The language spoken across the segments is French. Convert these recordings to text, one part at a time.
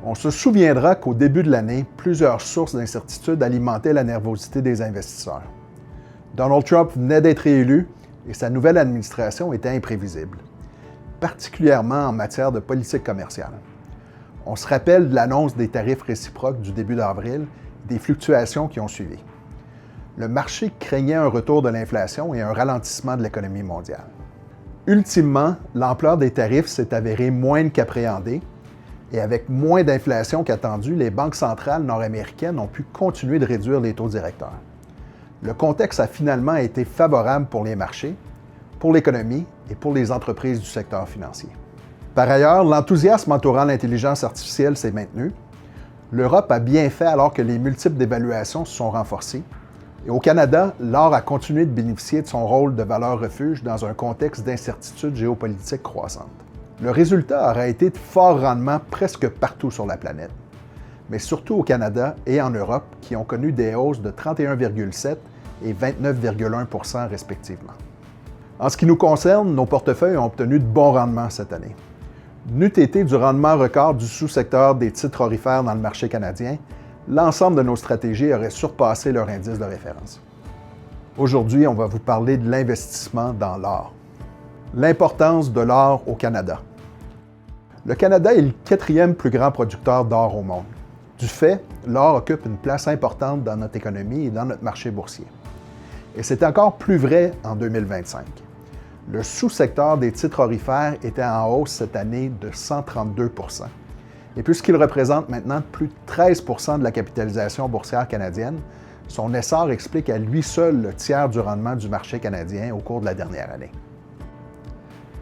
On se souviendra qu'au début de l'année, plusieurs sources d'incertitude alimentaient la nervosité des investisseurs. Donald Trump venait d'être élu et sa nouvelle administration était imprévisible, particulièrement en matière de politique commerciale. On se rappelle de l'annonce des tarifs réciproques du début d'avril et des fluctuations qui ont suivi. Le marché craignait un retour de l'inflation et un ralentissement de l'économie mondiale. Ultimement, l'ampleur des tarifs s'est avérée moindre qu'appréhendée et avec moins d'inflation qu'attendu, les banques centrales nord-américaines ont pu continuer de réduire les taux directeurs. Le contexte a finalement été favorable pour les marchés, pour l'économie et pour les entreprises du secteur financier. Par ailleurs, l'enthousiasme entourant l'intelligence artificielle s'est maintenu. L'Europe a bien fait alors que les multiples d'évaluations se sont renforcés. Et au Canada, l'or a continué de bénéficier de son rôle de valeur refuge dans un contexte d'incertitude géopolitique croissante. Le résultat aurait été de forts rendements presque partout sur la planète, mais surtout au Canada et en Europe, qui ont connu des hausses de 31,7 et 29,1 % respectivement. En ce qui nous concerne, nos portefeuilles ont obtenu de bons rendements cette année. N'eût été du rendement record du sous-secteur des titres aurifères dans le marché canadien, l'ensemble de nos stratégies aurait surpassé leur indice de référence. Aujourd'hui, on va vous parler de l'investissement dans l'or. L'importance de l'or au Canada. Le Canada est le 4e plus grand producteur d'or au monde. Du fait, l'or occupe une place importante dans notre économie et dans notre marché boursier. Et c'est encore plus vrai en 2025. Le sous-secteur des titres aurifères était en hausse cette année de 132 %. Et puisqu'il représente maintenant plus de 13 % de la capitalisation boursière canadienne, son essor explique à lui seul le tiers du rendement du marché canadien au cours de la dernière année.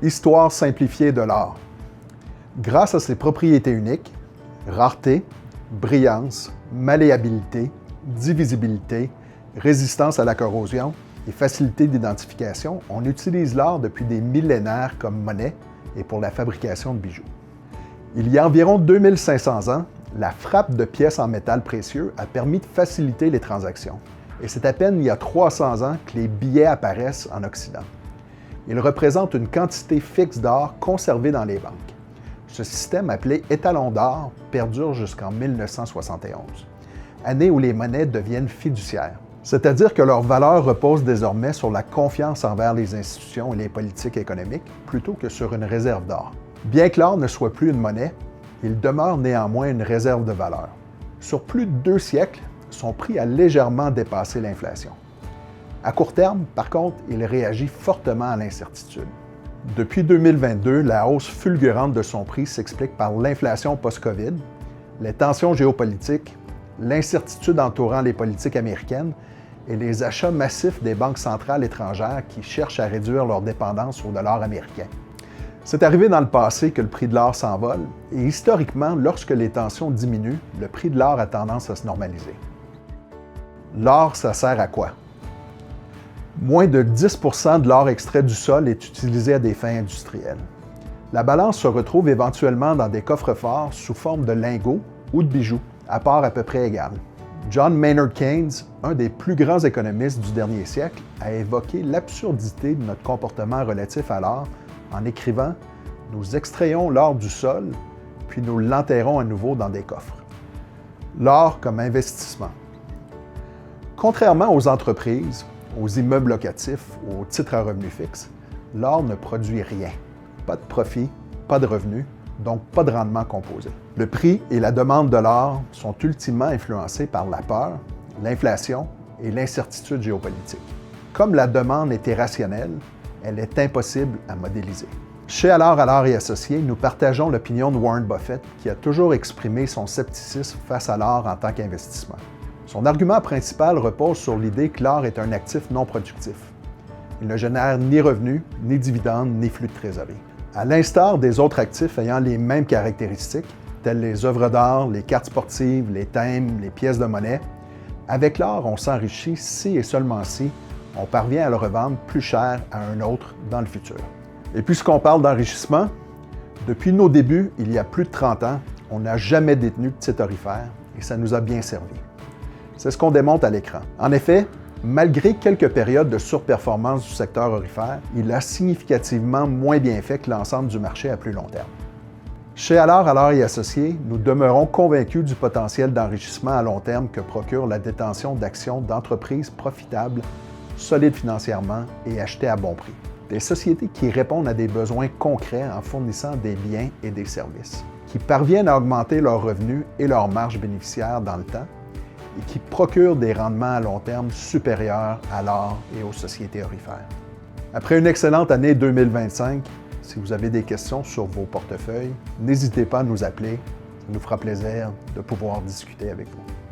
Histoire simplifiée de l'or. Grâce à ses propriétés uniques, rareté, brillance, malléabilité, divisibilité, résistance à la corrosion et facilité d'identification, on utilise l'or depuis des millénaires comme monnaie et pour la fabrication de bijoux. Il y a environ 2500 ans, la frappe de pièces en métal précieux a permis de faciliter les transactions. Et c'est à peine il y a 300 ans que les billets apparaissent en Occident. Ils représentent une quantité fixe d'or conservée dans les banques. Ce système, appelé étalon d'or, perdure jusqu'en 1971, année où les monnaies deviennent fiduciaires, c'est-à-dire que leur valeur repose désormais sur la confiance envers les institutions et les politiques économiques plutôt que sur une réserve d'or. Bien que l'or ne soit plus une monnaie, il demeure néanmoins une réserve de valeur. Sur plus de 2 siècles, son prix a légèrement dépassé l'inflation. À court terme, par contre, il réagit fortement à l'incertitude. Depuis 2022, la hausse fulgurante de son prix s'explique par l'inflation post-COVID, les tensions géopolitiques, l'incertitude entourant les politiques américaines et les achats massifs des banques centrales étrangères qui cherchent à réduire leur dépendance au dollar américain. C'est arrivé dans le passé que le prix de l'or s'envole et historiquement, lorsque les tensions diminuent, le prix de l'or a tendance à se normaliser. L'or, ça sert à quoi? Moins de 10 % de l'or extrait du sol est utilisé à des fins industrielles. La balance se retrouve éventuellement dans des coffres-forts sous forme de lingots ou de bijoux, à part à peu près égale. John Maynard Keynes, un des plus grands économistes du dernier siècle, a évoqué l'absurdité de notre comportement relatif à l'or en écrivant « Nous extrayons l'or du sol, puis nous l'enterrons à nouveau dans des coffres ». L'or comme investissement. Contrairement aux entreprises, aux immeubles locatifs ou aux titres à revenus fixes, l'or ne produit rien. Pas de profit, pas de revenus, donc pas de rendement composé. Le prix et la demande de l'or sont ultimement influencés par la peur, l'inflation et l'incertitude géopolitique. Comme la demande est irrationnelle, elle est impossible à modéliser. Chez Allard et Associés, nous partageons l'opinion de Warren Buffett qui a toujours exprimé son scepticisme face à l'or en tant qu'investissement. Son argument principal repose sur l'idée que l'or est un actif non productif. Il ne génère ni revenus, ni dividendes, ni flux de trésorerie. À l'instar des autres actifs ayant les mêmes caractéristiques, telles les œuvres d'art, les cartes sportives, les thèmes, les pièces de monnaie, avec l'or, on s'enrichit si et seulement si on parvient à le revendre plus cher à un autre dans le futur. Et puisqu'on parle d'enrichissement, depuis nos débuts, il y a plus de 30 ans, on n'a jamais détenu de titre aurifère et ça nous a bien servi. C'est ce qu'on démontre à l'écran. En effet, malgré quelques périodes de surperformance du secteur aurifère, il a significativement moins bien fait que l'ensemble du marché à plus long terme. Chez Allard et Associés, nous demeurons convaincus du potentiel d'enrichissement à long terme que procure la détention d'actions d'entreprises profitables, solides financièrement et achetées à bon prix. Des sociétés qui répondent à des besoins concrets en fournissant des biens et des services, qui parviennent à augmenter leurs revenus et leurs marges bénéficiaires dans le temps et qui procurent des rendements à long terme supérieurs à l'or et aux sociétés aurifères. Après une excellente année 2025, si vous avez des questions sur vos portefeuilles, n'hésitez pas à nous appeler. Ça nous fera plaisir de pouvoir discuter avec vous.